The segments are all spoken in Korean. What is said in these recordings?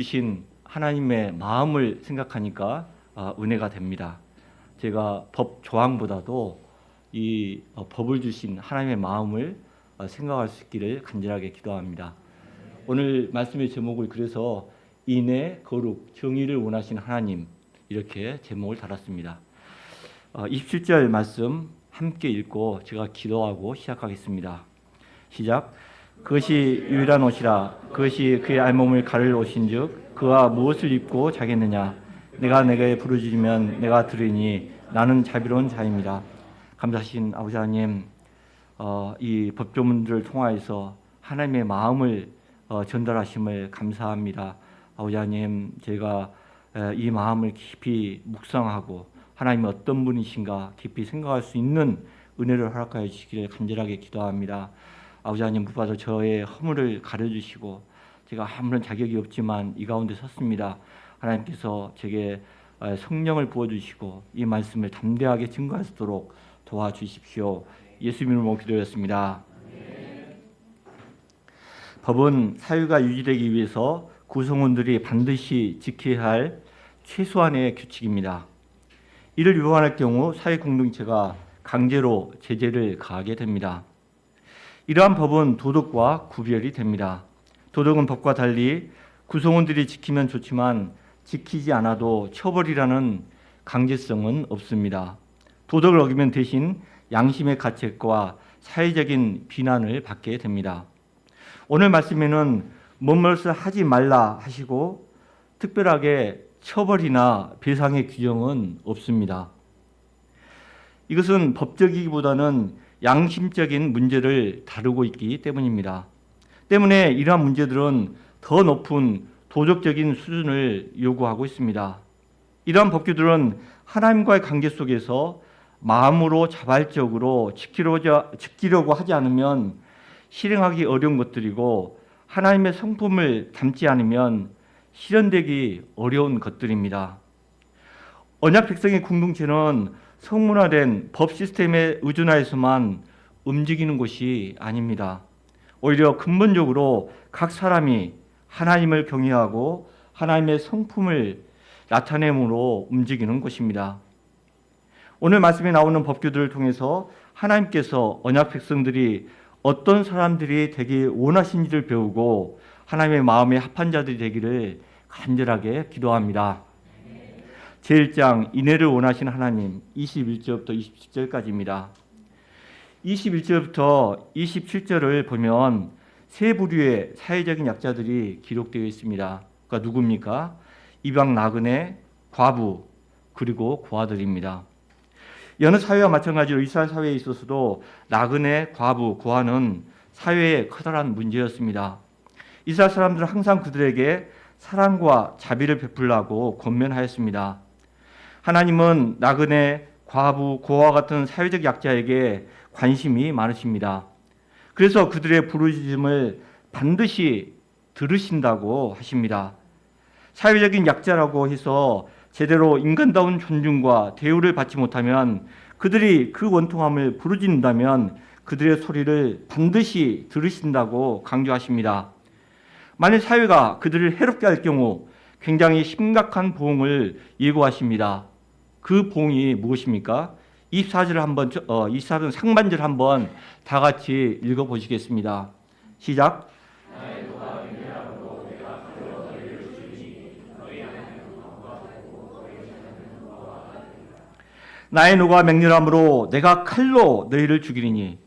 주신 하나님의 마음을 생각하니까 은혜가 됩니다. 제가 법 조항보다도 이 법을 주신 하나님의 마음을 생각할 수 있기를 간절하게 기도합니다. 오늘 말씀의 제목을 그래서 인애, 거룩, 정의를 원하시는 하나님 이렇게 제목을 달았습니다. 27절 말씀 함께 읽고 제가 기도하고 시작하겠습니다. 시작. 그것이 유일한 옷이라 그것이 그의 알몸을 가릴 옷인즉 그가 무엇을 입고 자겠느냐. 내가 내게 부르짖으면 내가 들으니 나는 자비로운 자입니다. 감사하신 아버지 하나님, 이 법조문들을 통하여서 하나님의 마음을 전달하심을 감사합니다. 아버지 하나님, 제가 이 마음을 깊이 묵상하고 하나님이 어떤 분이신가 깊이 생각할 수 있는 은혜를 허락하여 주시기를 간절하게 기도합니다. 아버지 하나님, 무엇보다 저의 허물을 가려주시고 제가 아무런 자격이 없지만 이 가운데 섰습니다. 하나님께서 제게 성령을 부어주시고 이 말씀을 담대하게 증거할 수 있도록 도와주십시오. 예수 이름으로 기도했습니다. 법은 사회가 유지되기 위해서 구성원들이 반드시 지켜야 할 최소한의 규칙입니다. 이를 위반할 경우 사회 공동체가 강제로 제재를 가하게 됩니다. 이러한 법은 도덕과 구별이 됩니다. 도덕은 법과 달리 구성원들이 지키면 좋지만 지키지 않아도 처벌이라는 강제성은 없습니다. 도덕을 어기면 대신 양심의 가책과 사회적인 비난을 받게 됩니다. 오늘 말씀에는 무엇을 하지 말라 하시고 특별하게 처벌이나 배상의 규정은 없습니다. 이것은 법적이기보다는 양심적인 문제를 다루고 있기 때문입니다. 때문에 이러한 문제들은 더 높은 도덕적인 수준을 요구하고 있습니다. 이러한 법규들은 하나님과의 관계 속에서 마음으로 자발적으로 지키려고 하지 않으면 실행하기 어려운 것들이고 하나님의 성품을 담지 않으면 실현되기 어려운 것들입니다. 언약 백성의 공동체는 성문화된 법 시스템에 의존하여서만 움직이는 것이 아닙니다. 오히려 근본적으로 각 사람이 하나님을 경외하고 하나님의 성품을 나타내므로 움직이는 것입니다. 오늘 말씀에 나오는 법규들을 통해서 하나님께서 언약 백성들이 어떤 사람들이 되기 원하신지를 배우고 하나님의 마음에 합한 자들이 되기를 간절하게 기도합니다. 제1장 인애를 원하시는 하나님 21절부터 27절까지입니다. 21절부터 27절을 보면 세 부류의 사회적인 약자들이 기록되어 있습니다. 그러니까 누굽니까? 이방 나그네, 과부, 그리고 고아들입니다. 여느 사회와 마찬가지로 이스라엘 사회에 있어서도 나그네, 과부, 고아는 사회의 커다란 문제였습니다. 이스라엘 사람들은 항상 그들에게 사랑과 자비를 베풀라고 권면하였습니다. 하나님은 나그네, 과부, 고아와 같은 사회적 약자에게 관심이 많으십니다. 그래서 그들의 부르짖음을 반드시 들으신다고 하십니다. 사회적인 약자라고 해서 제대로 인간다운 존중과 대우를 받지 못하면 그들이 그 원통함을 부르짖는다면 그들의 소리를 반드시 들으신다고 강조하십니다. 만일 사회가 그들을 해롭게 할 경우 굉장히 심각한 보응을 예고하십니다. 그 보응이 무엇입니까? 24절 상반절 한번 다 같이 읽어보시겠습니다. 시작. 나의 노가 맹렬함으로 내가 칼로 너희를 죽이리니.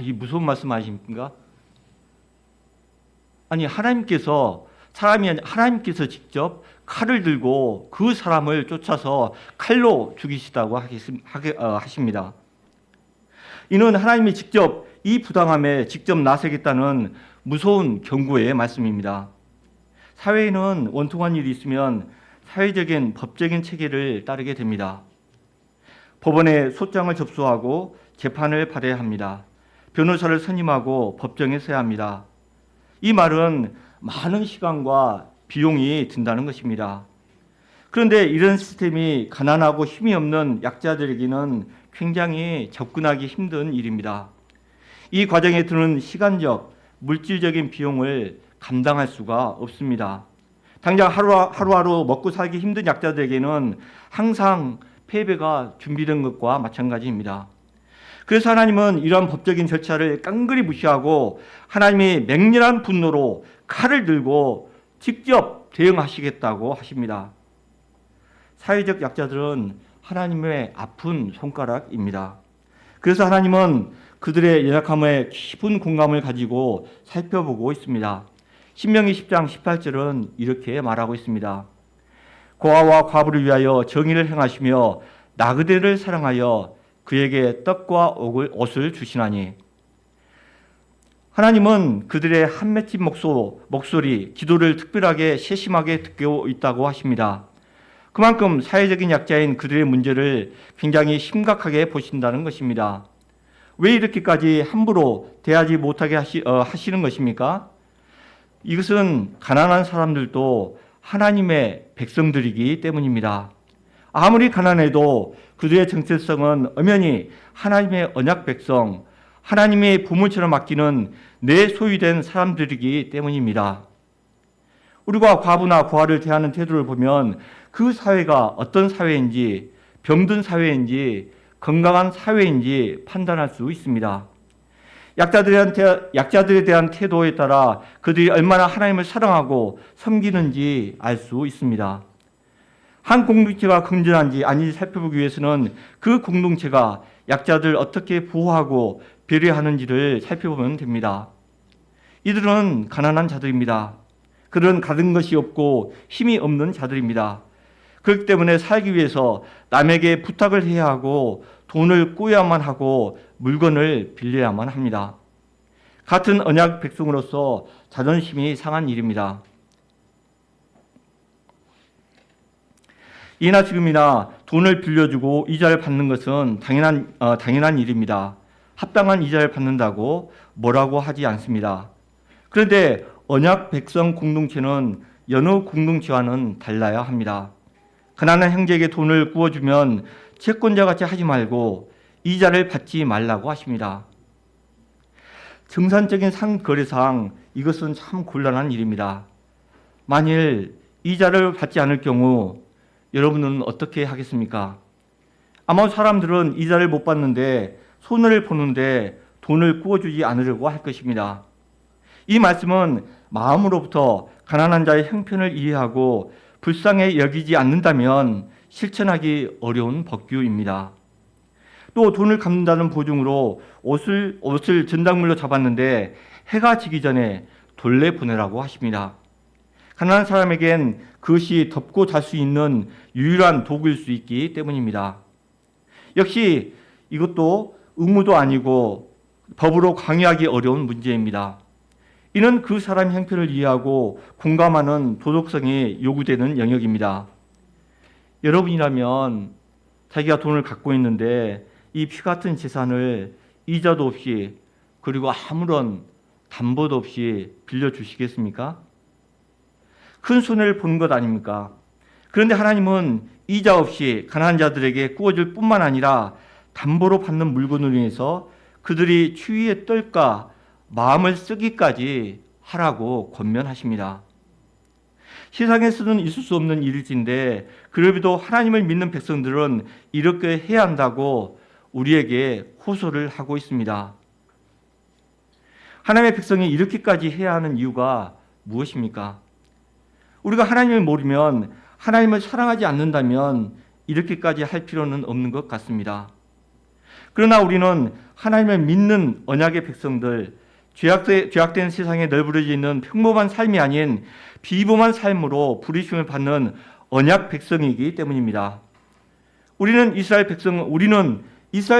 이 무서운 말씀 아십니까? 아니, 하나님께서 직접 칼을 들고 그 사람을 쫓아서 칼로 죽이시다고 하십니다. 이는 하나님이 직접 이 부당함에 직접 나서겠다는 무서운 경고의 말씀입니다. 사회에는 원통한 일이 있으면 사회적인 법적인 체계를 따르게 됩니다. 법원에 소장을 접수하고 재판을 받아야 합니다. 변호사를 선임하고 법정에 서야 합니다. 이 말은 많은 시간과 비용이 든다는 것입니다. 그런데 이런 시스템이 가난하고 힘이 없는 약자들에게는 굉장히 접근하기 힘든 일입니다. 이 과정에 드는 시간적, 물질적인 비용을 감당할 수가 없습니다. 당장 하루하루 먹고 살기 힘든 약자들에게는 항상 패배가 준비된 것과 마찬가지입니다. 그래서 하나님은 이러한 법적인 절차를 깡그리 무시하고 하나님이 맹렬한 분노로 칼을 들고 직접 대응하시겠다고 하십니다. 사회적 약자들은 하나님의 아픈 손가락입니다. 그래서 하나님은 그들의 연약함에 깊은 공감을 가지고 살펴보고 있습니다. 신명기 10장 18절은 이렇게 말하고 있습니다. 고아와 과부를 위하여 정의를 행하시며 나그네를 사랑하여 그에게 떡과 옷을 주시나니. 하나님은 그들의 한 맺힌 목소리, 기도를 특별하게 세심하게 듣고 있다고 하십니다. 그만큼 사회적인 약자인 그들의 문제를 굉장히 심각하게 보신다는 것입니다. 왜 이렇게까지 함부로 대하지 못하게 하시는 것입니까? 이것은 가난한 사람들도 하나님의 백성들이기 때문입니다. 아무리 가난해도 그들의 정체성은 엄연히 하나님의 언약 백성, 하나님의 보물처럼 아끼는 내 소유된 사람들이기 때문입니다. 우리가 과부나 고아를 대하는 태도를 보면 그 사회가 어떤 사회인지, 병든 사회인지, 건강한 사회인지 판단할 수 있습니다. 약자들에 대한 태도에 따라 그들이 얼마나 하나님을 사랑하고 섬기는지 알 수 있습니다. 한 공동체가 건전한지 아닌지 살펴보기 위해서는 그 공동체가 약자들을 어떻게 보호하고 배려하는지를 살펴보면 됩니다. 이들은 가난한 자들입니다. 그들은 가진 것이 없고 힘이 없는 자들입니다. 그렇기 때문에 살기 위해서 남에게 부탁을 해야 하고 돈을 꾸야만 하고 물건을 빌려야만 합니다. 같은 언약 백성으로서 자존심이 상한 일입니다. 이나 지금이나 돈을 빌려주고 이자를 받는 것은 당연한 일입니다. 합당한 이자를 받는다고 뭐라고 하지 않습니다. 그런데 언약 백성 공동체는 여느 공동체와는 달라야 합니다. 가난한 형제에게 돈을 구워주면 채권자같이 하지 말고 이자를 받지 말라고 하십니다. 정상적인 상거래상 이것은 참 곤란한 일입니다. 만일 이자를 받지 않을 경우 여러분은 어떻게 하겠습니까? 아마 사람들은 이자를 못 받는데 손해를 보는데 돈을 구워주지 않으려고 할 것입니다. 이 말씀은 마음으로부터 가난한 자의 형편을 이해하고 불쌍히 여기지 않는다면 실천하기 어려운 법규입니다. 또 돈을 갚는다는 보증으로 옷을 전당물로 잡았는데 해가 지기 전에 돌려보내라고 하십니다. 가난한 사람에겐 그것이 덮고 잘 수 있는 유일한 도구일 수 있기 때문입니다. 역시 이것도 의무도 아니고 법으로 강요하기 어려운 문제입니다. 이는 그 사람의 형편을 이해하고 공감하는 도덕성이 요구되는 영역입니다. 여러분이라면 자기가 돈을 갖고 있는데 이 피 같은 재산을 이자도 없이 그리고 아무런 담보도 없이 빌려주시겠습니까? 큰 손해를 보는 것 아닙니까? 그런데 하나님은 이자 없이 가난한 자들에게 구워줄 뿐만 아니라 담보로 받는 물건으로 인해서 그들이 추위에 떨까 마음을 쓰기까지 하라고 권면하십니다. 세상에서는 있을 수 없는 일일진데 그래도 하나님을 믿는 백성들은 이렇게 해야 한다고 우리에게 호소를 하고 있습니다. 하나님의 백성이 이렇게까지 해야 하는 이유가 무엇입니까? 우리가 하나님을 모르면, 하나님을 사랑하지 않는다면 이렇게까지 할 필요는 없는 것 같습니다. 그러나 우리는 하나님을 믿는 언약의 백성들, 죄악된 세상에 널브러져 있는 평범한 삶이 아닌 비범한 삶으로 부르심을 받는 언약 백성이기 때문입니다. 우리는 이스라엘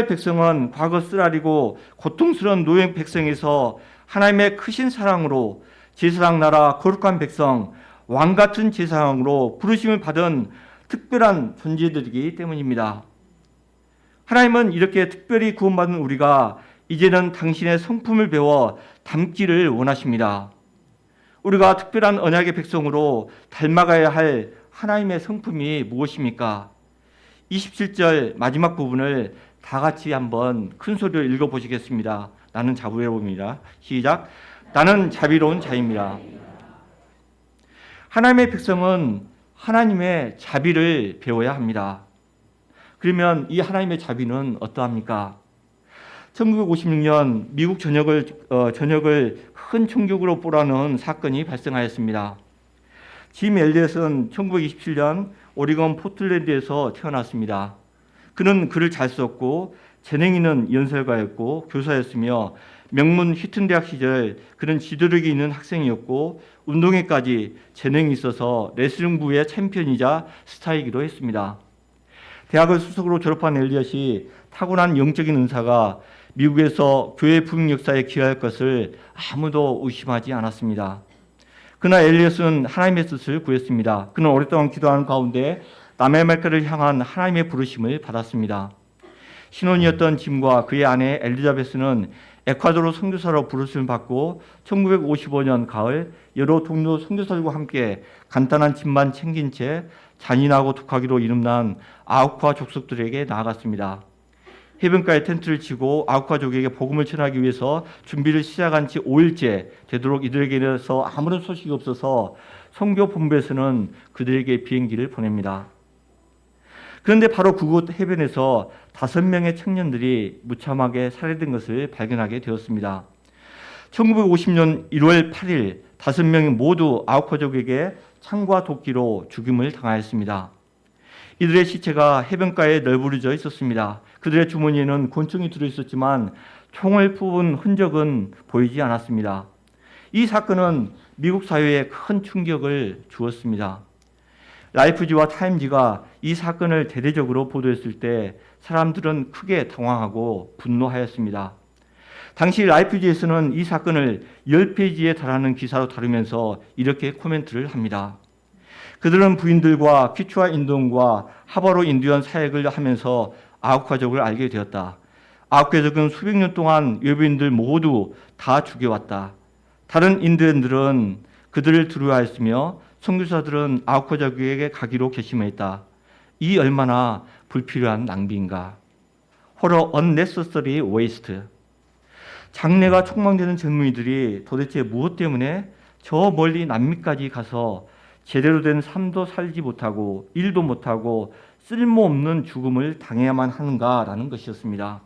백성은 과거 쓰라리고 고통스러운 노예 백성에서 하나님의 크신 사랑으로 제사장 나라 거룩한 백성, 왕 같은 제사장으로 부르심을 받은 특별한 존재들이기 때문입니다. 하나님은 이렇게 특별히 구원받은 우리가 이제는 당신의 성품을 배워 닮기를 원하십니다. 우리가 특별한 언약의 백성으로 닮아가야 할 하나님의 성품이 무엇입니까? 27절 마지막 부분을 다 같이 한번 큰 소리로 읽어보시겠습니다. 나는 자비로움이라. 시작. 나는 자비로운 자입니다. 하나님의 백성은 하나님의 자비를 배워야 합니다. 그러면 이 하나님의 자비는 어떠합니까? 1956년 미국 전역을 큰 충격으로 몰아넣은 사건이 발생하였습니다. 짐 엘리엇은 1927년 오리건 포틀랜드에서 태어났습니다. 그는 글을 잘 썼고 재능 있는 연설가였고 교사였으며 명문 휘튼 대학 시절 그는 지도력이 있는 학생이었고 운동회까지 재능이 있어서 레슬링부의 챔피언이자 스타이기도 했습니다. 대학을 수석으로 졸업한 엘리엇이 타고난 영적인 은사가 미국에서 교회 부흥 역사에 기여할 것을 아무도 의심하지 않았습니다. 그러나 엘리엇은 하나님의 뜻을 구했습니다. 그는 오랫동안 기도하는 가운데 남아메리카를 향한 하나님의 부르심을 받았습니다. 신혼이었던 짐과 그의 아내 엘리자베스는 에콰도르 선교사로 부르심을 받고 1955년 가을 여러 동료 선교사들과 함께 간단한 짐만 챙긴 채 잔인하고 독하기로 이름난 아우카 족속들에게 나아갔습니다. 해변가에 텐트를 치고 아우카족에게 복음을 전하기 위해서 준비를 시작한 지 5일째 되도록 이들에게서 아무런 소식이 없어서 선교 본부에서는 그들에게 비행기를 보냅니다. 그런데 바로 그곳 해변에서 5명의 청년들이 무참하게 살해된 것을 발견하게 되었습니다. 1950년 1월 8일 5명이 모두 아우카족에게 창과 도끼로 죽임을 당하였습니다. 이들의 시체가 해변가에 널브러져 있었습니다. 그들의 주머니에는 권총이 들어있었지만 총을 푸은 흔적은 보이지 않았습니다. 이 사건은 미국 사회에 큰 충격을 주었습니다. 라이프지와 타임지가 이 사건을 대대적으로 보도했을 때 사람들은 크게 당황하고 분노하였습니다. 당시 라이프지에서는 이 사건을 10페이지에 달하는 기사로 다루면서 이렇게 코멘트를 합니다. 그들은 부인들과 키추아 인도원과 하바로 인디언 사역을 하면서 아우카족을 알게 되었다. 아우카족은 수백 년 동안 외부인들 모두 다 죽여왔다. 다른 인디언들은 그들을 두려워하였으며 선교사들은 아우카족에게 가기로 결심했다. 이 얼마나 불필요한 낭비인가. What an unnecessary waste. 장래가 촉망되는 젊은이들이 도대체 무엇 때문에 저 멀리 남미까지 가서 제대로 된 삶도 살지 못하고 일도 못하고 쓸모없는 죽음을 당해야만 하는가라는 것이었습니다.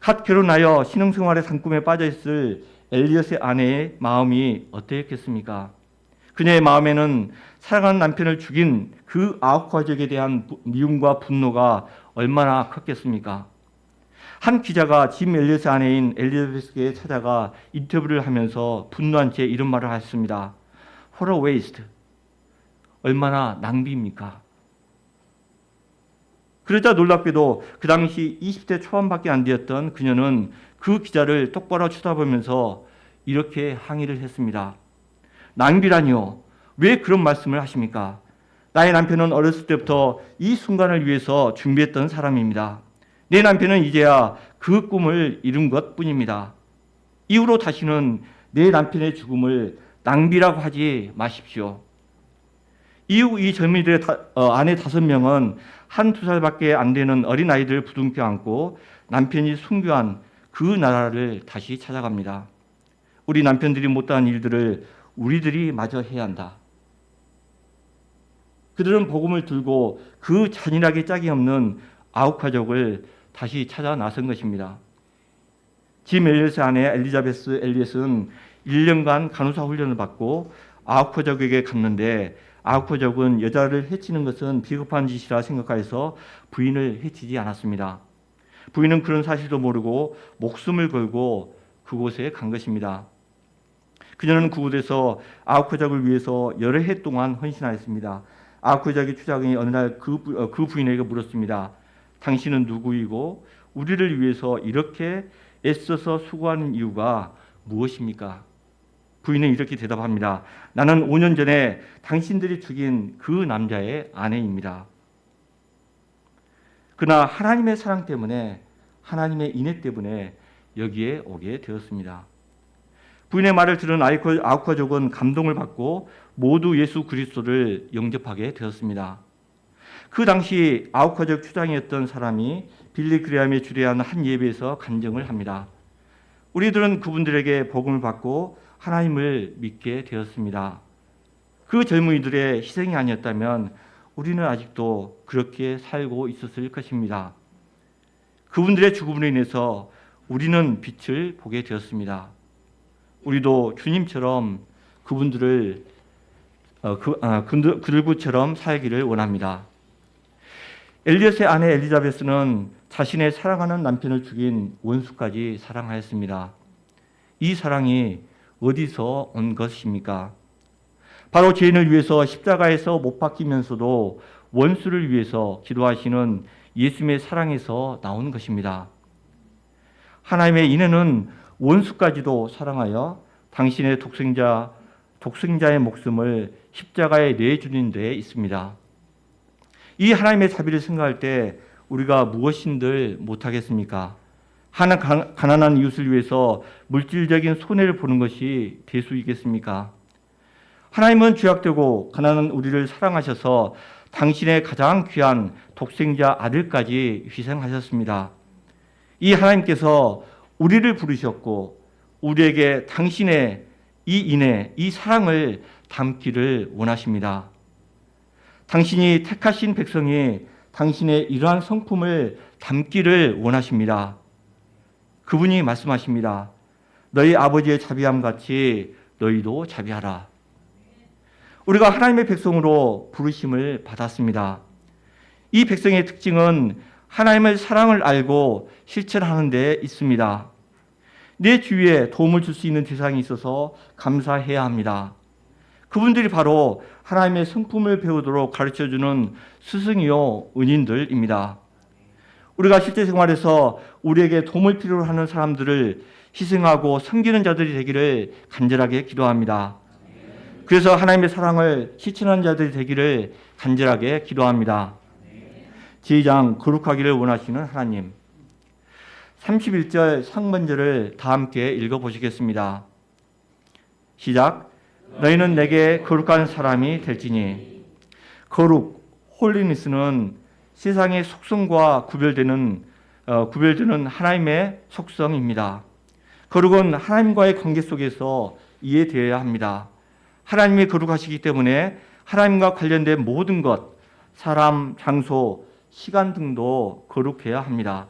갓 결혼하여 신흥생활의 산꿈에 빠져있을 엘리엇의 아내의 마음이 어떠했겠습니까? 그녀의 마음에는 사랑하는 남편을 죽인 그 아우카족에 대한 미움과 분노가 얼마나 컸겠습니까? 한 기자가 짐 엘리엇의 아내인 엘리자베스에게 찾아가 인터뷰를 하면서 분노한 채 이런 말을 하였습니다. What a waste. 얼마나 낭비입니까? 그러자 놀랍게도 그 당시 20대 초반밖에 안 되었던 그녀는 그 기자를 똑바로 쳐다보면서 이렇게 항의를 했습니다. 낭비라니요. 왜 그런 말씀을 하십니까? 나의 남편은 어렸을 때부터 이 순간을 위해서 준비했던 사람입니다. 내 남편은 이제야 그 꿈을 이룬 것뿐입니다. 이후로 다시는 내 남편의 죽음을 낭비라고 하지 마십시오. 이후 이 젊은이들의 아내 5명은 1-2살밖에 안 되는 어린아이들을 부둥켜 안고 남편이 순교한 그 나라를 다시 찾아갑니다. 우리 남편들이 못한 일들을 우리들이 마저 해야 한다. 그들은 복음을 들고 그 잔인하게 짝이 없는 아우카족을 다시 찾아 나선 것입니다. 짐 엘리엇의 아내 엘리자베스 엘리엇은 1년간 간호사 훈련을 받고 아우카족에게 갔는데 아우카족은 여자를 해치는 것은 비겁한 짓이라 생각하여서 부인을 해치지 않았습니다. 부인은 그런 사실도 모르고 목숨을 걸고 그곳에 간 것입니다. 그녀는 그곳에서 아우카족을 위해서 여러 해 동안 헌신하였습니다. 아우카족의 추장이 어느 날 그 부인에게 물었습니다. 당신은 누구이고 우리를 위해서 이렇게 애써서 수고하는 이유가 무엇입니까? 부인은 이렇게 대답합니다. 나는 5년 전에 당신들이 죽인 그 남자의 아내입니다. 그러나 하나님의 사랑 때문에 하나님의 인애 때문에 여기에 오게 되었습니다. 부인의 말을 들은 아우카족은 감동을 받고 모두 예수 그리스도를 영접하게 되었습니다. 그 당시 아우카족 추장이었던 사람이 빌리 그레함이 주례한 한 예배에서 간증을 합니다. 우리들은 그분들에게 복음을 받고 하나님을 믿게 되었습니다. 그 젊은이들의 희생이 아니었다면 우리는 아직도 그렇게 살고 있었을 것입니다. 그분들의 죽음으로 인해서 우리는 빛을 보게 되었습니다. 우리도 주님처럼 그들처럼 살기를 원합니다. 엘리엇의 아내 엘리자베스는 자신의 사랑하는 남편을 죽인 원수까지 사랑하였습니다. 이 사랑이 어디서 온 것입니까? 바로 죄인을 위해서 십자가에서 못 박히면서도 원수를 위해서 기도하시는 예수님의 사랑에서 나온 것입니다. 하나님의 인애는 원수까지도 사랑하여 당신의 독생자의 목숨을 십자가에 내주는 데 있습니다. 이 하나님의 자비를 생각할 때 우리가 무엇인들 못하겠습니까? 가난한 이웃을 위해서 물질적인 손해를 보는 것이 대수이겠습니까? 하나님은 죄악되고 가난한 우리를 사랑하셔서 당신의 가장 귀한 독생자 아들까지 희생하셨습니다. 이 하나님께서 우리를 부르셨고 우리에게 당신의 이 인애, 이 사랑을 담기를 원하십니다. 당신이 택하신 백성이 당신의 이러한 성품을 담기를 원하십니다. 그분이 말씀하십니다. 너희 아버지의 자비함 같이 너희도 자비하라. 우리가 하나님의 백성으로 부르심을 받았습니다. 이 백성의 특징은 하나님의 사랑을 알고 실천하는 데 있습니다. 내 주위에 도움을 줄 수 있는 대상이 있어서 감사해야 합니다. 그분들이 바로 하나님의 성품을 배우도록 가르쳐주는 스승이요 은인들입니다. 우리가 실제 생활에서 우리에게 도움을 필요로 하는 사람들을 희생하고 섬기는 자들이 되기를 간절하게 기도합니다. 그래서 하나님의 사랑을 실천하는 자들이 되기를 간절하게 기도합니다. 제2장 거룩하기를 원하시는 하나님. 31절 상반절을 다 함께 읽어보시겠습니다. 시작. 너희는 내게 거룩한 사람이 될지니. 거룩, 홀리니스는 세상의 속성과 구별되는 하나님의 속성입니다. 거룩은 하나님과의 관계 속에서 이해되어야 합니다. 하나님이 거룩하시기 때문에 하나님과 관련된 모든 것, 사람, 장소, 시간 등도 거룩해야 합니다.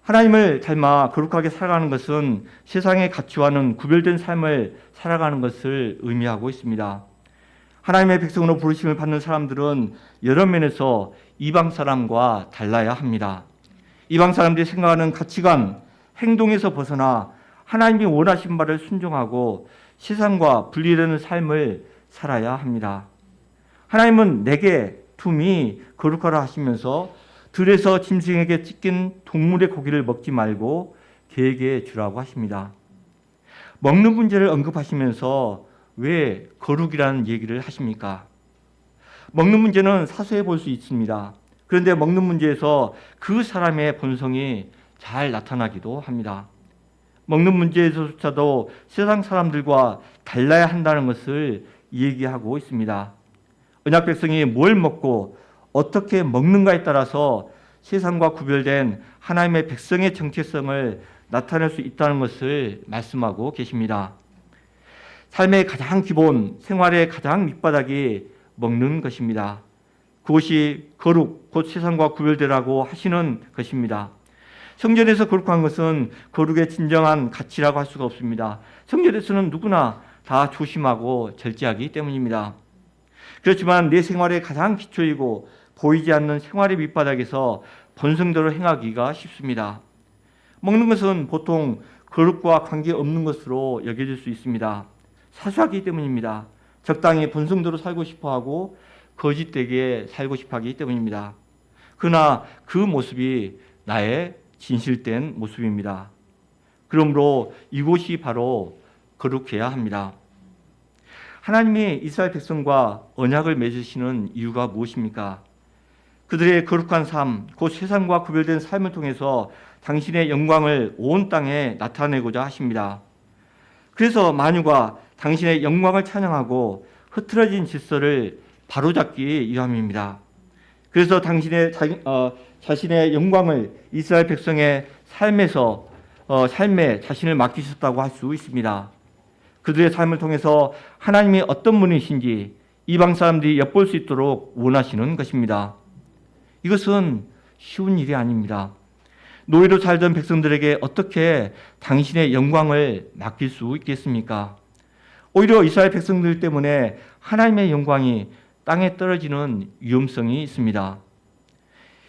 하나님을 닮아 거룩하게 살아가는 것은 세상의 가치와는 구별된 삶을 살아가는 것을 의미하고 있습니다. 하나님의 백성으로 부르심을 받는 사람들은 여러 면에서 이방 사람과 달라야 합니다. 이방 사람들이 생각하는 가치관, 행동에서 벗어나 하나님이 원하신 바를 순종하고 세상과 분리되는 삶을 살아야 합니다. 하나님은 내게 둠이 거룩하라 하시면서 들에서 짐승에게 찢긴 동물의 고기를 먹지 말고 개에게 주라고 하십니다. 먹는 문제를 언급하시면서 왜 거룩이라는 얘기를 하십니까? 먹는 문제는 사소해 볼 수 있습니다. 그런데 먹는 문제에서 그 사람의 본성이 잘 나타나기도 합니다. 먹는 문제에서조차도 세상 사람들과 달라야 한다는 것을 얘기하고 있습니다. 언약 백성이 뭘 먹고 어떻게 먹는가에 따라서 세상과 구별된 하나님의 백성의 정체성을 나타낼 수 있다는 것을 말씀하고 계십니다. 삶의 가장 기본, 생활의 가장 밑바닥이 먹는 것입니다. 그것이 거룩, 곧 세상과 구별되라고 하시는 것입니다. 성전에서 거룩한 것은 거룩의 진정한 가치라고 할 수가 없습니다. 성전에서는 누구나 다 조심하고 절제하기 때문입니다. 그렇지만 내 생활의 가장 기초이고 보이지 않는 생활의 밑바닥에서 본성대로 행하기가 쉽습니다. 먹는 것은 보통 거룩과 관계없는 것으로 여겨질 수 있습니다. 사소하기 때문입니다. 적당히 본성대로 살고 싶어하고 거짓되게 살고 싶어하기 때문입니다. 그러나 그 모습이 나의 진실된 모습입니다. 그러므로 이곳이 바로 거룩해야 합니다. 하나님이 이스라엘 백성과 언약을 맺으시는 이유가 무엇입니까? 그들의 거룩한 삶, 곧 세상과 구별된 삶을 통해서 당신의 영광을 온 땅에 나타내고자 하십니다. 그래서 만유가 당신의 영광을 찬양하고 흐트러진 질서를 바로잡기 위함입니다. 그래서 자신의 영광을 이스라엘 백성의 삶에 자신을 맡기셨다고 할 수 있습니다. 그들의 삶을 통해서 하나님이 어떤 분이신지 이방 사람들이 엿볼 수 있도록 원하시는 것입니다. 이것은 쉬운 일이 아닙니다. 노예로 살던 백성들에게 어떻게 당신의 영광을 맡길 수 있겠습니까? 오히려 이스라엘 백성들 때문에 하나님의 영광이 땅에 떨어지는 위험성이 있습니다.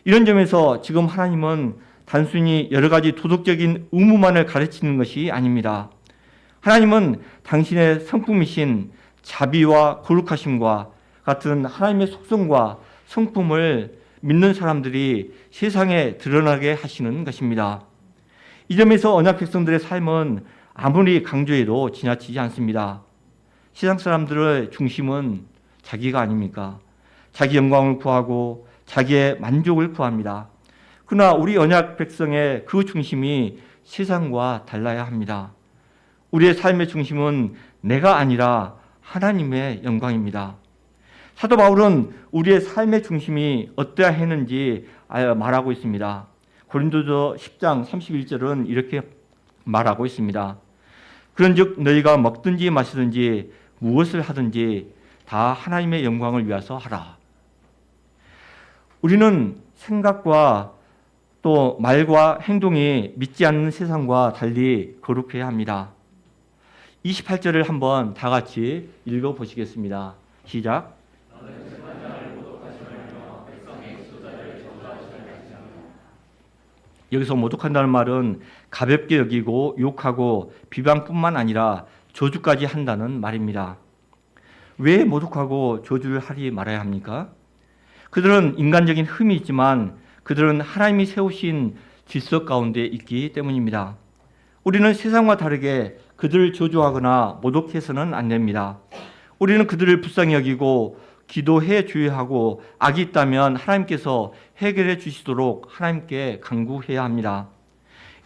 이런 점에서 지금 하나님은 단순히 여러 가지 도덕적인 의무만을 가르치는 것이 아닙니다. 하나님은 당신의 성품이신 자비와 거룩하심과 같은 하나님의 속성과 성품을 믿는 사람들이 세상에 드러나게 하시는 것입니다. 이 점에서 언약 백성들의 삶은 아무리 강조해도 지나치지 않습니다. 세상 사람들의 중심은 자기가 아닙니까? 자기 영광을 구하고 자기의 만족을 구합니다. 그러나 우리 언약 백성의 그 중심이 세상과 달라야 합니다. 우리의 삶의 중심은 내가 아니라 하나님의 영광입니다. 사도 바울은 우리의 삶의 중심이 어떠해야 했는지 말하고 있습니다. 고린도서 10장 31절은 이렇게 말하고 있습니다. 그런즉 너희가 먹든지 마시든지 무엇을 하든지 다 하나님의 영광을 위해서 하라. 우리는 생각과 또 말과 행동이 믿지 않는 세상과 달리 거룩해야 합니다. 28절을 한번 다 같이 읽어보시겠습니다. 시작. 여기서 모독한다는 말은 가볍게 여기고 욕하고 비방뿐만 아니라 저주까지 한다는 말입니다. 왜 모독하고 저주를 하리 말아야 합니까? 그들은 인간적인 흠이 있지만 그들은 하나님이 세우신 질서 가운데 있기 때문입니다. 우리는 세상과 다르게 그들을 저주하거나 모독해서는 안 됩니다. 우리는 그들을 불쌍히 여기고 기도해 주어야 하고 악이 있다면 하나님께서 해결해 주시도록 하나님께 간구해야 합니다.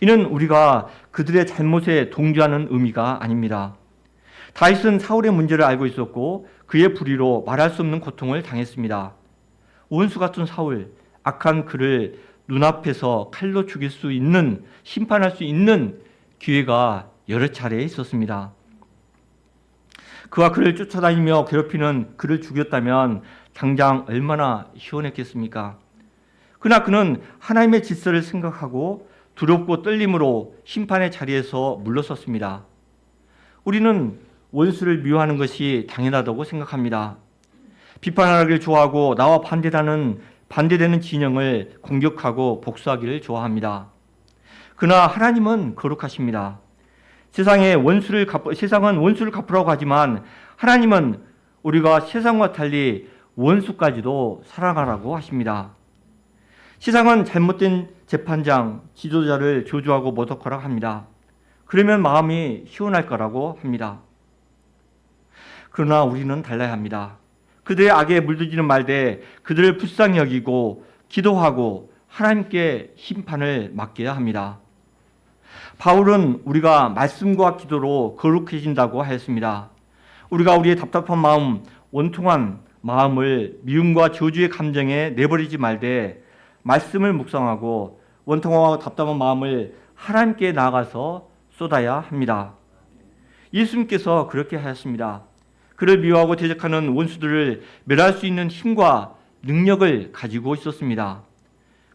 이는 우리가 그들의 잘못에 동조하는 의미가 아닙니다. 다윗은 사울의 문제를 알고 있었고 그의 불의로 말할 수 없는 고통을 당했습니다. 원수 같은 사울, 악한 그를 눈앞에서 칼로 죽일 수 있는, 심판할 수 있는 기회가 여러 차례 있었습니다. 그와 그를 쫓아다니며 괴롭히는 그를 죽였다면 당장 얼마나 시원했겠습니까? 그러나 그는 하나님의 질서를 생각하고 두렵고 떨림으로 심판의 자리에서 물러섰습니다. 우리는 원수를 미워하는 것이 당연하다고 생각합니다. 비판하기를 좋아하고 나와 반대되는 진영을 공격하고 복수하기를 좋아합니다. 그러나 하나님은 거룩하십니다. 세상은 원수를 갚으라고 하지만 하나님은 우리가 세상과 달리 원수까지도 사랑하라고 하십니다. 세상은 잘못된 재판장, 지도자를 저주하고 모독하라고 합니다. 그러면 마음이 시원할 거라고 합니다. 그러나 우리는 달라야 합니다. 그들의 악에 물들지는 말되 그들을 불쌍히 여기고 기도하고 하나님께 심판을 맡겨야 합니다. 바울은 우리가 말씀과 기도로 거룩해진다고 하였습니다. 우리가 우리의 답답한 마음, 원통한 마음을 미움과 저주의 감정에 내버리지 말되 말씀을 묵상하고 원통하고 답답한 마음을 하나님께 나아가서 쏟아야 합니다. 예수님께서 그렇게 하셨습니다. 그를 미워하고 대적하는 원수들을 멸할 수 있는 힘과 능력을 가지고 있었습니다.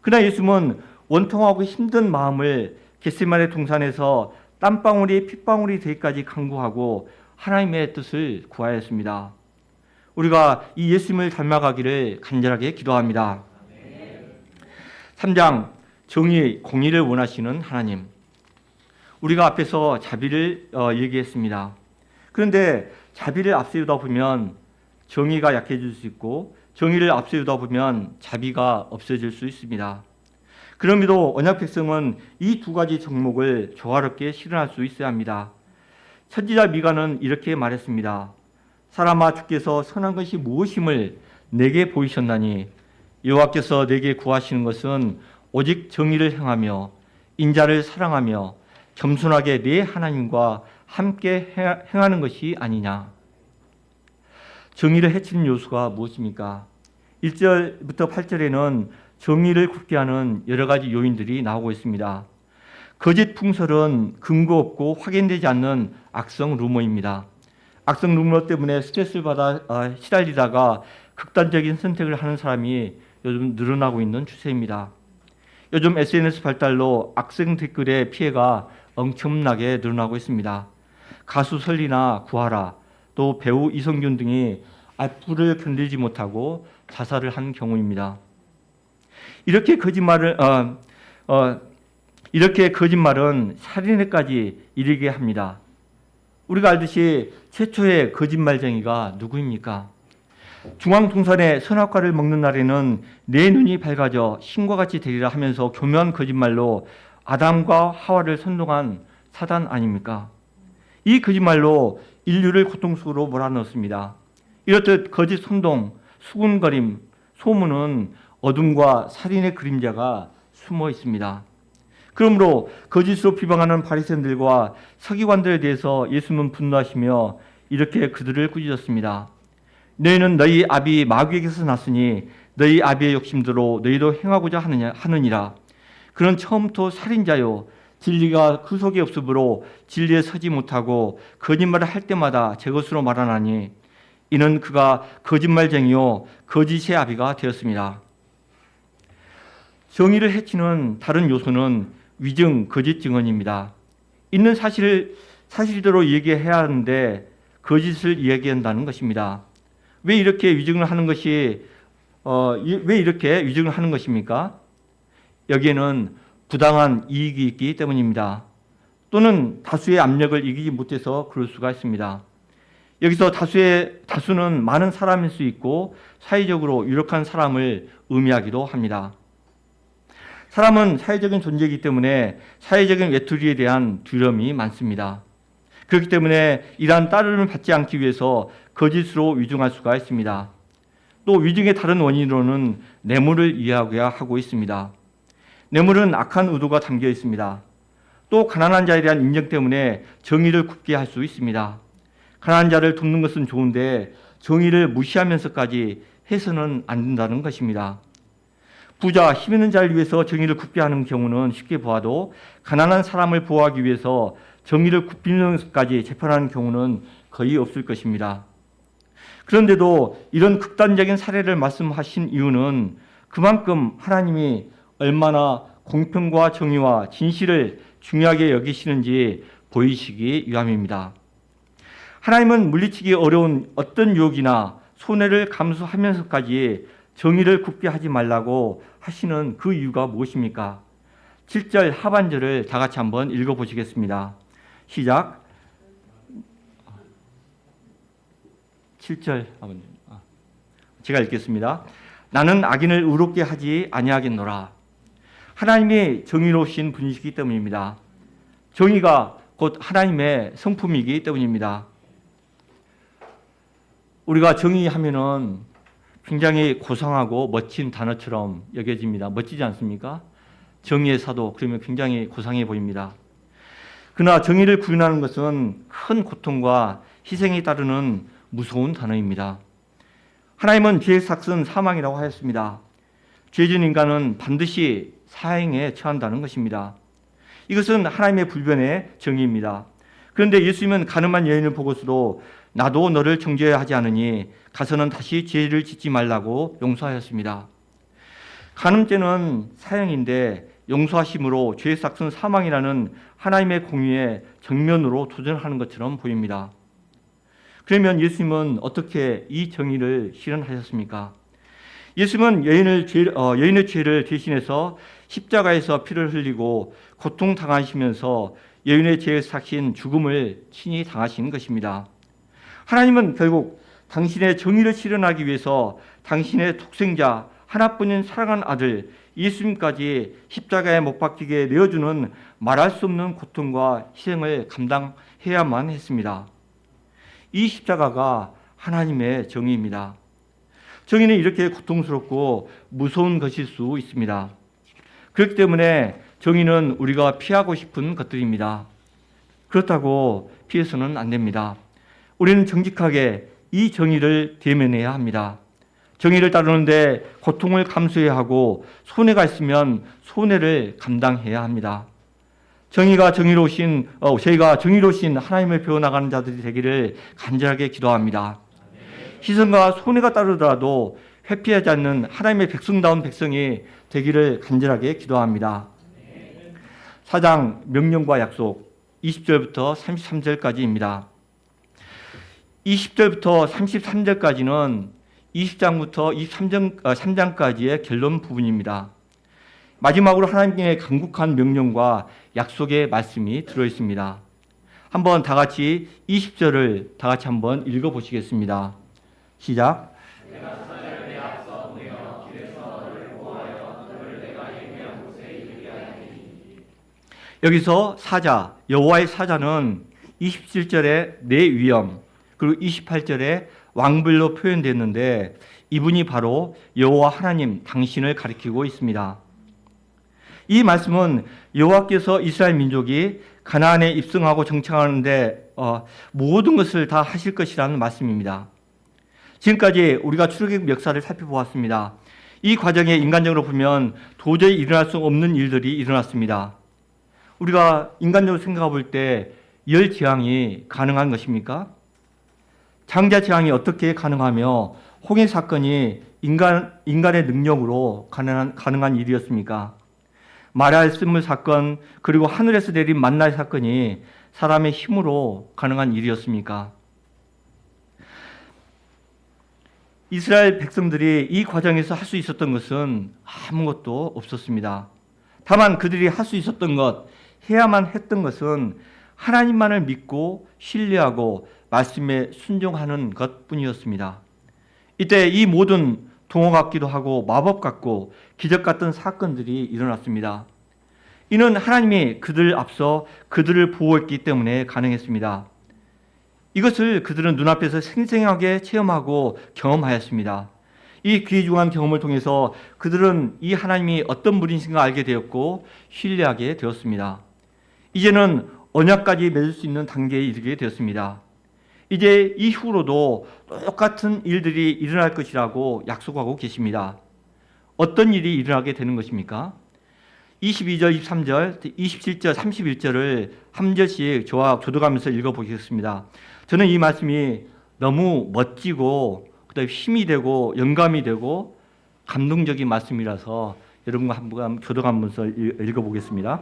그러나 예수님은 원통하고 힘든 마음을 겟세마네 동산에서 땀방울이 핏방울이 되기까지 간구하고 하나님의 뜻을 구하였습니다. 우리가 이 예수님을 닮아가기를 간절하게 기도합니다. 3장 정의, 공의를 원하시는 하나님. 우리가 앞에서 자비를 얘기했습니다. 그런데 자비를 앞세우다 보면 정의가 약해질 수 있고 정의를 앞세우다 보면 자비가 없어질 수 있습니다. 그럼에도 언약 백성은 이 두 가지 정목을 조화롭게 실현할 수 있어야 합니다. 선지자 미가는 이렇게 말했습니다. 사람아, 주께서 선한 것이 무엇임을 내게 보이셨나니 여호와께서 내게 구하시는 것은 오직 정의를 행하며 인자를 사랑하며 겸손하게 내 하나님과 함께 행하는 것이 아니냐. 정의를 해치는 요소가 무엇입니까? 1절부터 8절에는 정의를 굳게 하는 여러 가지 요인들이 나오고 있습니다. 거짓 풍설은 근거 없고 확인되지 않는 악성 루머입니다. 악성 루머 때문에 스트레스를 받아 시달리다가 극단적인 선택을 하는 사람이 요즘 늘어나고 있는 추세입니다. 요즘 SNS 발달로 악성 댓글의 피해가 엄청나게 늘어나고 있습니다. 가수 설리나 구하라, 또 배우 이성균 등이 악플을 견디지 못하고 자살을 한 경우입니다. 이렇게 거짓말은 살인에까지 이르게 합니다. 우리가 알듯이 최초의 거짓말쟁이가 누구입니까? 중앙동산의 선악과를 먹는 날에는 내 눈이 밝아져 신과 같이 되리라 하면서 교묘한 거짓말로 아담과 하와를 선동한 사단 아닙니까? 이 거짓말로 인류를 고통 속으로 몰아넣습니다. 이렇듯 거짓 선동, 수군거림, 소문은 어둠과 살인의 그림자가 숨어 있습니다. 그러므로 거짓으로 비방하는 바리새인들과 서기관들에 대해서 예수님은 분노하시며 이렇게 그들을 꾸짖었습니다. 너희는 너희 아비 마귀에게서 났으니 너희 아비의 욕심대로 너희도 행하고자 하느니라. 그는 처음부터 살인자요 진리가 그 속에 없으므로 진리에 서지 못하고 거짓말을 할 때마다 제 것으로 말하나니 이는 그가 거짓말쟁이요 거짓의 아비가 되었습니다. 정의를 해치는 다른 요소는 위증, 거짓 증언입니다. 있는 사실대로 얘기해야 하는데 거짓을 이야기한다는 것입니다. 왜 이렇게 위증을 하는 것입니까? 여기에는 부당한 이익이 있기 때문입니다. 또는 다수의 압력을 이기지 못해서 그럴 수가 있습니다. 여기서 다수는 많은 사람일 수 있고 사회적으로 유력한 사람을 의미하기도 합니다. 사람은 사회적인 존재이기 때문에 사회적인 외톨이에 대한 두려움이 많습니다. 그렇기 때문에 이러한 따름을 받지 않기 위해서 거짓으로 위증할 수가 있습니다. 또 위증의 다른 원인으로는 뇌물을 이해하고야 하고 있습니다. 뇌물은 악한 의도가 담겨 있습니다. 또 가난한 자에 대한 인정 때문에 정의를 굽게 할 수 있습니다. 가난한 자를 돕는 것은 좋은데 정의를 무시하면서까지 해서는 안 된다는 것입니다. 부자, 힘 있는 자를 위해서 정의를 굽게 하는 경우는 쉽게 보아도 가난한 사람을 보호하기 위해서 정의를 굽히면서까지 재판하는 경우는 거의 없을 것입니다. 그런데도 이런 극단적인 사례를 말씀하신 이유는 그만큼 하나님이 얼마나 공평과 정의와 진실을 중요하게 여기시는지 보이시기 위함입니다. 하나님은 물리치기 어려운 어떤 유혹이나 손해를 감수하면서까지 정의를 굽게 하지 말라고 하시는 그 이유가 무엇입니까? 7절 하반절을 다 같이 한번 읽어보시겠습니다. 시작. 7절 제가 읽겠습니다. 나는 악인을 의롭게 하지 아니하겠노라. 하나님이 정의로우신 분이시기 때문입니다. 정의가 곧 하나님의 성품이기 때문입니다. 우리가 정의하면은 굉장히 고상하고 멋진 단어처럼 여겨집니다. 멋지지 않습니까? 정의의 사도, 그러면 굉장히 고상해 보입니다. 그러나 정의를 구현하는 것은 큰 고통과 희생이 따르는 무서운 단어입니다. 하나님은 죄의 삭은 사망이라고 하였습니다. 죄진 인간은 반드시 사형에 처한다는 것입니다. 이것은 하나님의 불변의 정의입니다. 그런데 예수님은 가늠한 여인을 보고서도 나도 너를 정죄해야 하지 않으니 가서는 다시 죄를 짓지 말라고 용서하였습니다. 간음죄는 사형인데 용서하심으로 죄의 삭은 사망이라는 하나님의 공의에 정면으로 도전하는 것처럼 보입니다. 그러면 예수님은 어떻게 이 정의를 실현하셨습니까? 예수님은 여인의 죄를 대신해서 십자가에서 피를 흘리고 고통당하시면서 여인의 죄에 삭힌 죽음을 친히 당하신 것입니다. 하나님은 결국 당신의 정의를 실현하기 위해서 당신의 독생자 하나뿐인 사랑하는 아들 예수님까지 십자가에 못 박히게 내어주는 말할 수 없는 고통과 희생을 감당해야만 했습니다. 이 십자가가 하나님의 정의입니다. 정의는 이렇게 고통스럽고 무서운 것일 수 있습니다. 그렇기 때문에 정의는 우리가 피하고 싶은 것들입니다. 그렇다고 피해서는 안 됩니다. 우리는 정직하게 이 정의를 대면해야 합니다. 정의를 따르는데 고통을 감수해야 하고 손해가 있으면 손해를 감당해야 합니다. 저희가 정의로우신 하나님을 배워나가는 자들이 되기를 간절하게 기도합니다. 희생과 손해가 따르더라도 회피하지 않는 하나님의 백성다운 백성이 되기를 간절하게 기도합니다. 4장 명령과 약속 20절부터 33절까지입니다. 20절부터 33절까지는 20장부터 3장까지의 결론 부분입니다. 마지막으로 하나님의 간곡한 명령과 약속의 말씀이 들어있습니다. 한번 다 같이 20절을 다 같이 한번 읽어보시겠습니다. 시작. 여기서 사자, 여호와의 사자는 27절에 내 위엄, 그리고 28절에 왕불로 표현됐는데 이분이 바로 여호와 하나님 당신을 가리키고 있습니다. 이 말씀은 여호와께서 이스라엘 민족이 가나안에 입성하고 정착하는데 모든 것을 다 하실 것이라는 말씀입니다. 지금까지 우리가 출애굽 역사를 살펴보았습니다. 이 과정에 인간적으로 보면 도저히 일어날 수 없는 일들이 일어났습니다. 우리가 인간적으로 생각해 볼 때 열재앙이 가능한 것입니까? 장자재앙이 어떻게 가능하며 홍해 사건이 인간의 능력으로 가능한 일이었습니까? 마라의 쓴물 사건, 그리고 하늘에서 내린 만나의 사건이 사람의 힘으로 가능한 일이었습니까? 이스라엘 백성들이 이 과정에서 할 수 있었던 것은 아무것도 없었습니다. 다만 그들이 할 수 있었던 것, 해야만 했던 것은 하나님만을 믿고 신뢰하고 말씀에 순종하는 것뿐이었습니다. 이때 이 모든 동화 같기도 하고 마법 같고 기적 같은 사건들이 일어났습니다. 이는 하나님이 그들 앞서 그들을 보호했기 때문에 가능했습니다. 이것을 그들은 눈앞에서 생생하게 체험하고 경험하였습니다. 이 귀중한 경험을 통해서 그들은 이 하나님이 어떤 분이신가 알게 되었고 신뢰하게 되었습니다. 이제는 언약까지 맺을 수 있는 단계에 이르게 되었습니다. 이제 이후로도 똑같은 일들이 일어날 것이라고 약속하고 계십니다. 어떤 일이 일어나게 되는 것입니까? 22절, 23절, 27절, 31절을 한 절씩 저와 교도하면서 읽어보겠습니다. 저는 이 말씀이 너무 멋지고 그다음에 힘이 되고 영감이 되고 감동적인 말씀이라서 여러분과 한번 교도하면서 읽어보겠습니다.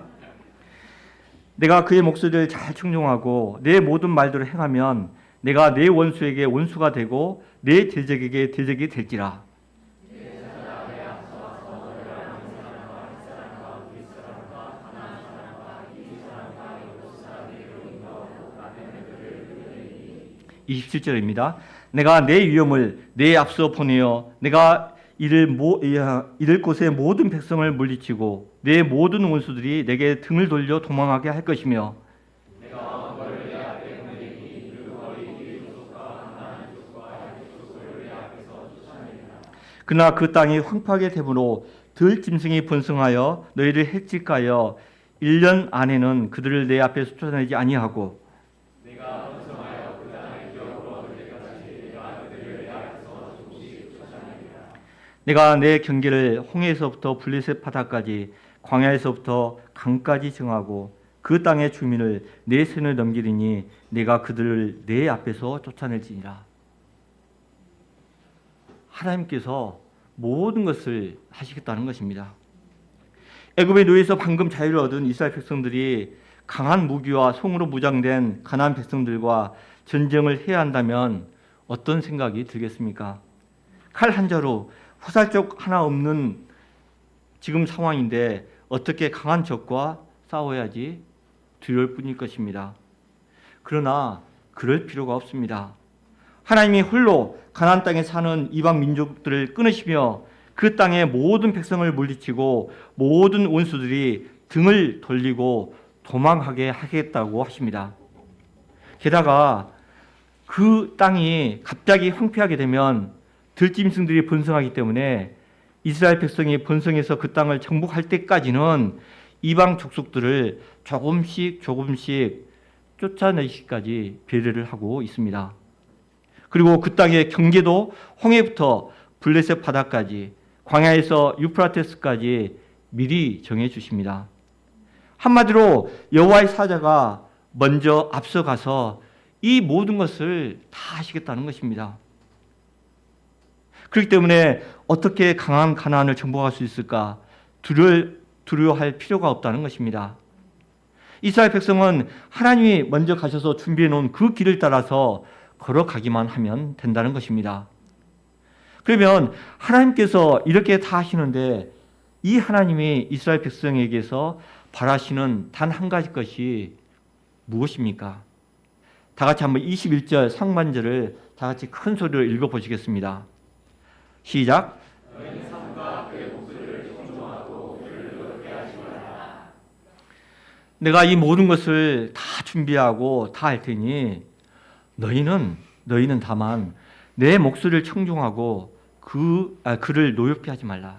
내가 그의 목소리를 잘 충종하고 내 모든 말대로 행하면 내가 내 원수에게 원수가 되고 내 대적에게 대적이 될지라. (27절입니다) 내가 내 위엄을 내 앞서 보내어 내가 이를 곳의 모든 백성을 물리치고 내 모든 원수들이 내게 등을 돌려 도망하게 할 것이며 그러나 그 땅이 황폐하게 되므로 들짐승이 번성하여 너희를 해칠까여 1년 안에는 그들을 내 앞에 쫓아내지 아니하고 내가 내 경계를 홍해에서부터 블레셋 바다까지 광야에서부터 강까지 정하고 그 땅의 주민을 내 손에 넘기리니 내가 그들을 내 앞에서 쫓아낼지니라. 하나님께서 모든 것을 하시겠다는 것입니다. 애굽의 노예에서 방금 자유를 얻은 이스라엘 백성들이 강한 무기와 송으로 무장된 가나안 백성들과 전쟁을 해야 한다면 어떤 생각이 들겠습니까? 칼 한 자루 화살쪽 하나 없는 지금 상황인데 어떻게 강한 적과 싸워야지 두려울 뿐일 것입니다. 그러나 그럴 필요가 없습니다. 하나님이 홀로 가나안 땅에 사는 이방 민족들을 끊으시며 그 땅의 모든 백성을 물리치고 모든 원수들이 등을 돌리고 도망하게 하겠다고 하십니다. 게다가 그 땅이 갑자기 황폐하게 되면 들짐승들이 번성하기 때문에 이스라엘 백성이 번성해서 그 땅을 정복할 때까지는 이방 족속들을 조금씩 쫓아내기까지 배려를 하고 있습니다. 그리고 그 땅의 경계도 홍해부터 블레셋 바다까지 광야에서 유프라테스까지 미리 정해 주십니다. 한마디로 여호와의 사자가 먼저 앞서가서 이 모든 것을 다 하시겠다는 것입니다. 그렇기 때문에 어떻게 강한 가나안을 정복할 수 있을까? 두려워할 필요가 없다는 것입니다. 이스라엘 백성은 하나님이 먼저 가셔서 준비해 놓은 그 길을 따라서 걸어가기만 하면 된다는 것입니다. 그러면 하나님께서 이렇게 다 하시는데 이 하나님이 이스라엘 백성에게서 바라시는 단 한 가지 것이 무엇입니까? 다 같이 한번 21절 상반절을 다 같이 큰 소리로 읽어보시겠습니다. 시작. 내가 이 모든 것을 다 준비하고 다 할 테니 너희는 다만 내 목소리를 청종하고 그를 노엽게 하지 말라.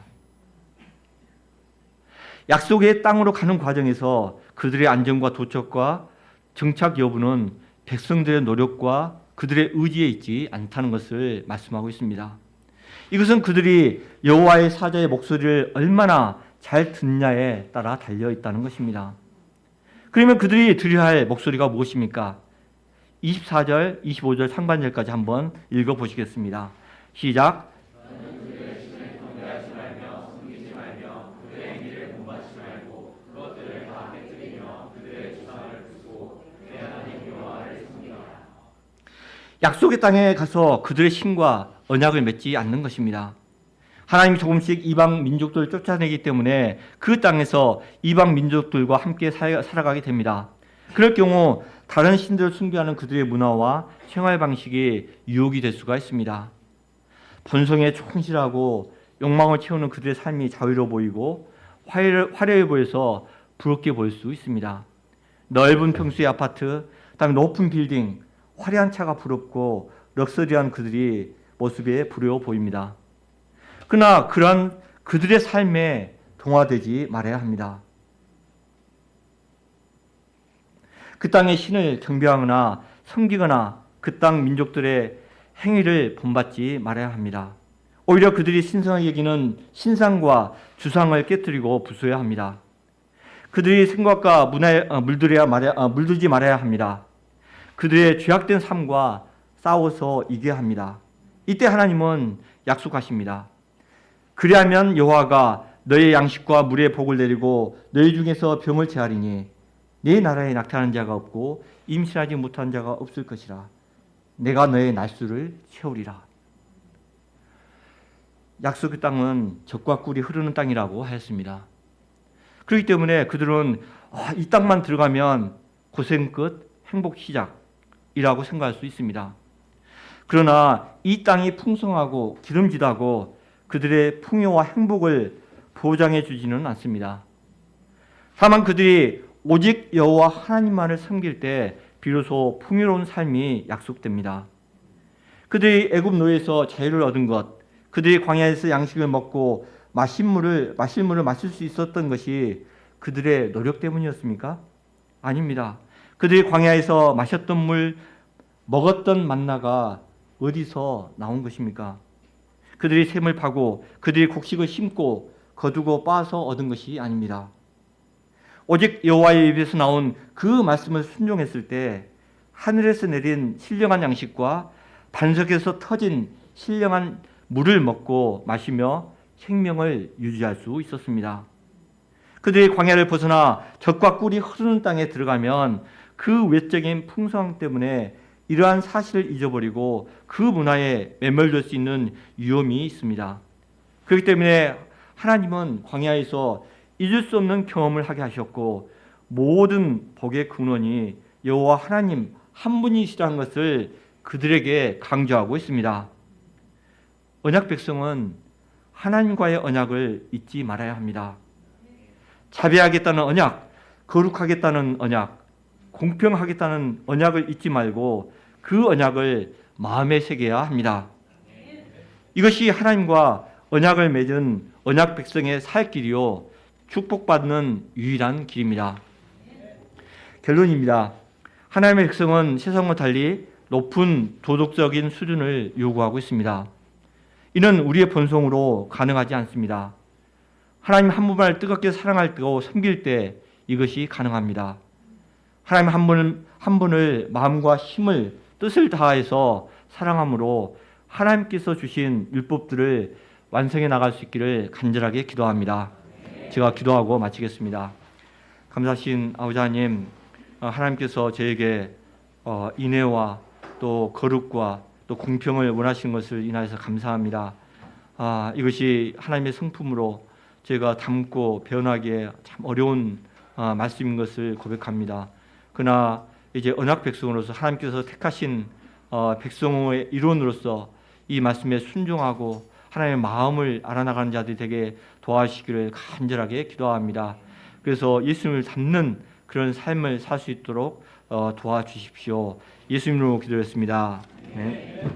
약속의 땅으로 가는 과정에서 그들의 안전과 도착과 정착 여부는 백성들의 노력과 그들의 의지에 있지 않다는 것을 말씀하고 있습니다. 이것은 그들이 여호와의 사자의 목소리를 얼마나 잘 듣냐에 따라 달려 있다는 것입니다. 그러면 그들이 들어야 할 목소리가 무엇입니까? 24절, 25절 상반절까지 한번 읽어보시겠습니다. 시작. 약속의 땅에 가서 그들의 신과 언약을 맺지 않는 것입니다. 하나님이 조금씩 이방 민족들을 쫓아내기 때문에 그 땅에서 이방 민족들과 함께 살아가게 됩니다. 그럴 경우 다른 신들을 숭배하는 그들의 문화와 생활 방식이 유혹이 될 수가 있습니다. 본성에 충실하고 욕망을 채우는 그들의 삶이 자유로워 보이고 화려해 보여서 부럽게 보일 수 있습니다. 넓은 평수의 아파트, 그다음에 높은 빌딩, 화려한 차가 부럽고 럭셔리한 그들이 모습에 부러워 보입니다. 그러나 그러한 그들의 삶에 동화되지 말아야 합니다. 그 땅의 신을 경배하거나 섬기거나 그 땅 민족들의 행위를 본받지 말아야 합니다. 오히려 그들이 신성하게 여기는 신상과 주상을 깨뜨리고 부수어야 합니다. 그들이 생각과 문화에 물들지 말아야 합니다. 그들의 죄악된 삶과 싸워서 이겨야 합니다. 이때 하나님은 약속하십니다. 그리하면 여호와가 너의 양식과 물의 복을 내리고 너희 중에서 병을 제하리니 네 나라에 낙태하는 자가 없고 임신하지 못한 자가 없을 것이라. 내가 너의 날수를 채우리라. 약속의 땅은 젖과 꿀이 흐르는 땅이라고 하였습니다. 그렇기 때문에 그들은 이 땅만 들어가면 고생 끝, 행복 시작이라고 생각할 수 있습니다. 그러나 이 땅이 풍성하고 기름지다고 그들의 풍요와 행복을 보장해 주지는 않습니다. 다만 그들이 오직 여호와 하나님만을 섬길 때 비로소 풍요로운 삶이 약속됩니다. 그들이 애굽 노예에서 자유를 얻은 것, 그들이 광야에서 양식을 먹고 마실 물을 마실 수 있었던 것이 그들의 노력 때문이었습니까? 아닙니다. 그들이 광야에서 마셨던 물, 먹었던 만나가 어디서 나온 것입니까? 그들이 샘을 파고 그들이 곡식을 심고 거두고 빻아서 얻은 것이 아닙니다. 오직 여호와의 입에서 나온 그 말씀을 순종했을 때 하늘에서 내린 신령한 양식과 반석에서 터진 신령한 물을 먹고 마시며 생명을 유지할 수 있었습니다. 그들이 광야를 벗어나 젖과 꿀이 흐르는 땅에 들어가면 그 외적인 풍성함 때문에 이러한 사실을 잊어버리고 그 문화에 매몰될 수 있는 위험이 있습니다. 그렇기 때문에 하나님은 광야에서 잊을 수 없는 경험을 하게 하셨고 모든 복의 근원이 여호와 하나님 한 분이시라는 것을 그들에게 강조하고 있습니다. 언약 백성은 하나님과의 언약을 잊지 말아야 합니다. 자비하겠다는 언약, 거룩하겠다는 언약, 공평하겠다는 언약을 잊지 말고 그 언약을 마음에 새겨야 합니다. 이것이 하나님과 언약을 맺은 언약 백성의 살 길이요 축복받는 유일한 길입니다. 결론입니다. 하나님의 백성은 세상과 달리 높은 도덕적인 수준을 요구하고 있습니다. 이는 우리의 본성으로 가능하지 않습니다. 하나님 한 분만을 뜨겁게 사랑할 때고 섬길 때 이것이 가능합니다. 하나님 한 분을 마음과 힘을 뜻을 다해서 사랑함으로 하나님께서 주신 율법들을 완성해 나갈 수 있기를 간절하게 기도합니다. 제가 기도하고 마치겠습니다. 감사하신 아버지 하나님, 하나님께서 저에게 인애와 또 거룩과 또 공평을 원하시는 것을 인하여서 감사합니다. 이것이 하나님의 성품으로 제가 담고 변하기에 참 어려운 말씀인 것을 고백합니다. 그러나 이제 언약 백성으로서 하나님께서 택하신 백성의 일원으로서 이 말씀에 순종하고 하나님의 마음을 알아나가는 자들이 되게 도와주시기를 간절하게 기도합니다. 그래서 예수님을 닮는 그런 삶을 살 수 있도록 도와주십시오. 예수님으로 기도했습니다. 네.